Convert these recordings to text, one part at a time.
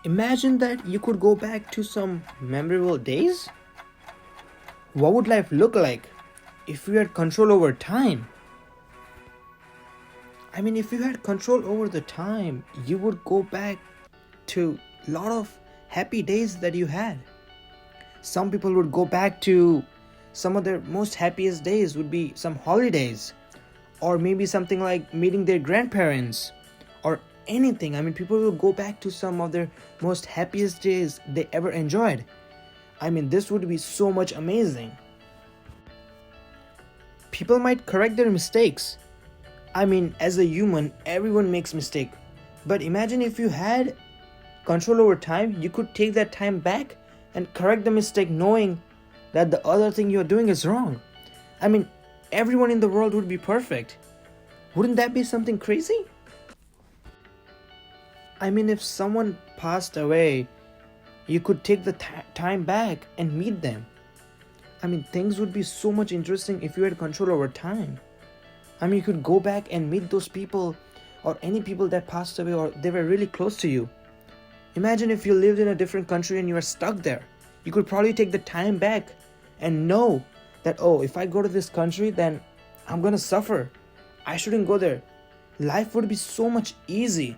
Imagine that you could go back to some memorable days. What would life look like if you had control over time? I mean, if you had control over the time, you would go back to a lot of happy days that you had. Some people would go back to some of their most happiest days would be some holidays, or maybe something like meeting their grandparents, or anything. I mean, people will go back to some of their most happiest days they ever enjoyed. I mean, this would be so much amazing. People might correct their mistakes. I mean, as a human, everyone makes mistake. But imagine if you had control over time, you could take that time back and correct the mistake knowing that the other thing you're doing is wrong. I mean, everyone in the world would be perfect. Wouldn't that be something crazy? I mean, if someone passed away, you could take the time back and meet them. I mean, things would be so much interesting if you had control over time. I mean, you could go back and meet those people or any people that passed away or they were really close to you. Imagine if you lived in a different country and you were stuck there. You could probably take the time back and know that, oh, if I go to this country, then I'm gonna suffer. I shouldn't go there. Life would be so much easy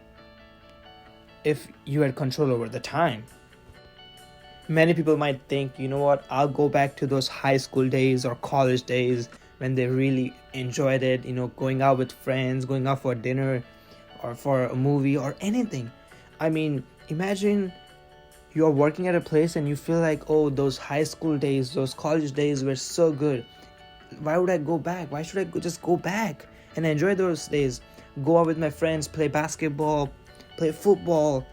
if you had control over the time. Many people might think, you know what, I'll go back to those high school days or college days when they really enjoyed it, going out with friends, going out for dinner or for a movie or anything. I mean, imagine you're working at a place and you feel like, oh, those high school days, those college days were so good. Why would I go back? Why should I just go back and enjoy those days? Go out with my friends, play basketball, play football,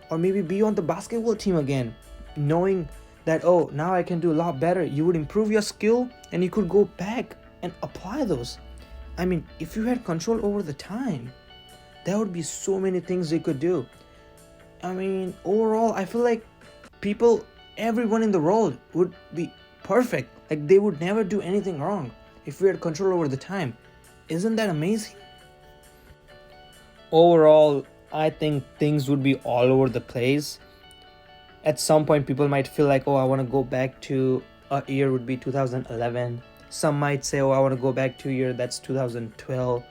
or maybe be on the basketball team again, knowing that, oh, now I can do a lot better. You would improve your skill and you could go back and apply those. I mean, if you had control over the time, there would be so many things you could do. I mean, overall, I feel like everyone in the world would be perfect. Like, they would never do anything wrong if we had control over the time. Isn't that amazing? Overall, I think things would be all over the place. At some point, people might feel like, oh, I want to go back to a year would be 2011. Some might say, oh, I want to go back to a year that's 2012,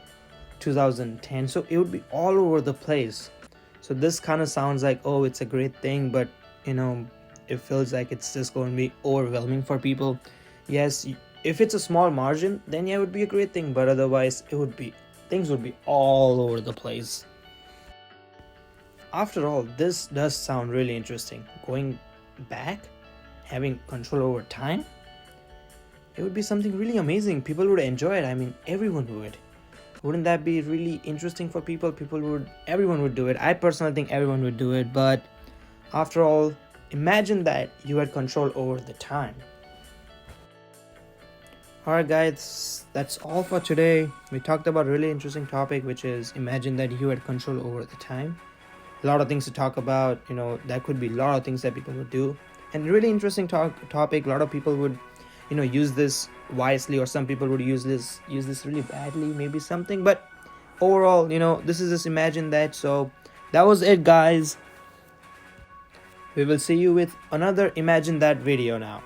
2010. So it would be all over the place. So this kind of sounds like, oh, it's a great thing, but it feels like it's just going to be overwhelming for people. Yes, if it's a small margin, then yeah, it would be a great thing, but otherwise things would be all over the place. After all, this does sound really interesting. Going back, having control over time, it would be something really amazing. People would enjoy it. I mean, everyone would. Wouldn't that be really interesting for people? Everyone would do it. I personally think everyone would do it. But after all, imagine that you had control over the time. Alright guys, that's all for today. We talked about a really interesting topic, which is imagine that you had control over the time. A lot of things to talk about. There could be a lot of things that people would do. And really interesting topic. A lot of people would use this wisely, or some people would use this really badly, maybe something. But overall, this is just imagine that. So that was it, guys. We will see you with another imagine that video now.